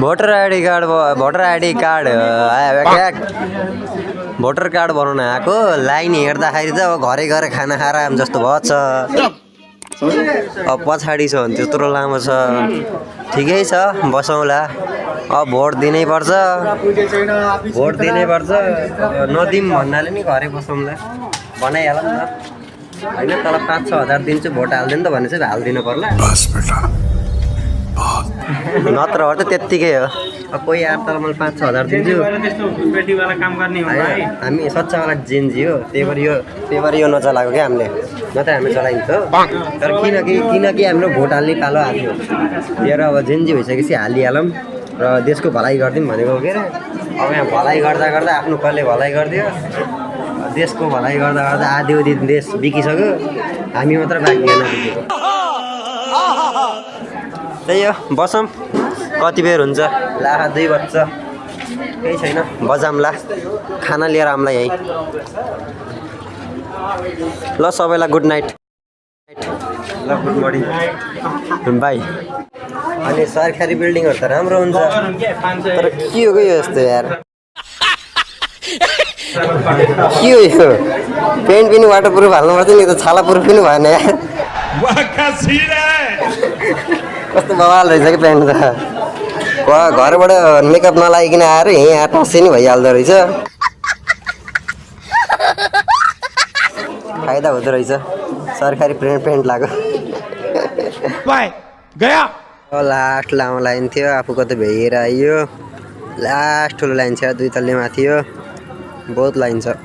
Voter ID card voter card बनाउन आएको line हेर्दाखेरि त अब घरै गएर खाना खाएर आम जस्तो भएछ। अब पछाडि छ भने त्यत्रो लामो छ, ठिकै छ बसौँला। अब भोट दिनै पर्छ, नदिउँ भन्नाले नि घरै बसौँला बनाइहालौँ न होइन। तल 5-6 हजार दिन्छु भोट हालिदिनु त भने चाहिँ हालिदिनु पर्ला, नत्र त त्यत्तिकै हो। अब कोही आएर तर मैले 5-6 हजार दिन्छु, हामी सच्चावाला जेन्जी हो, त्यही भएर यो नचलाएको क्या हामीले, नत्र हामी चलाइन्छ। तर किनकि हाम्रो भोट हाल्ने पालो हाल्यो त्यही अब जेन्जी भइसकेपछि हालिहालौँ र देशको भलाइ गरिदिउँ भनेको के अरे। अब यहाँ भलाइ गर्दा गर्दा आफ्नो कसले भलाइ गरिदियो, देशको भलाइ गर्दा गर्दा आधी देश बिकिसक्यो, हामी मात्र बाँकी होइन बिकेको। त्यही हो, बसौँ कति बेर हुन्छ ला 2 बज्छ, केही छैन बजामला, खाना लिएर आउँला यहीँ। ल सबैलाई गुड नाइट, ल गुड मर्निङ बाई। अनि सरकारी बिल्डिङहरू त राम्रो हुन्छ, तर के हो यो यस्तो यार, के हो यो पेन्ट पनि वाटरप्रुफ हाल्नु पर्छ नि, त छाला प्रुफ पनि भएन यार, कस्तो बवाल रहेछ कि पेन्ट त। घरबाट मेकअप नलागिकन आएर यहाँ टस्से नि भइहाल्दो रहेछ, फाइदा हुँदो रहेछ सरकारी पेन्ट लगाएको। लास्ट लामो लाइन थियो, आफूको त भ्याइएर आइयो, लास्ट ठुलो लाइन छ 2 तल्ले माथि हो, बहुत लाइन छ।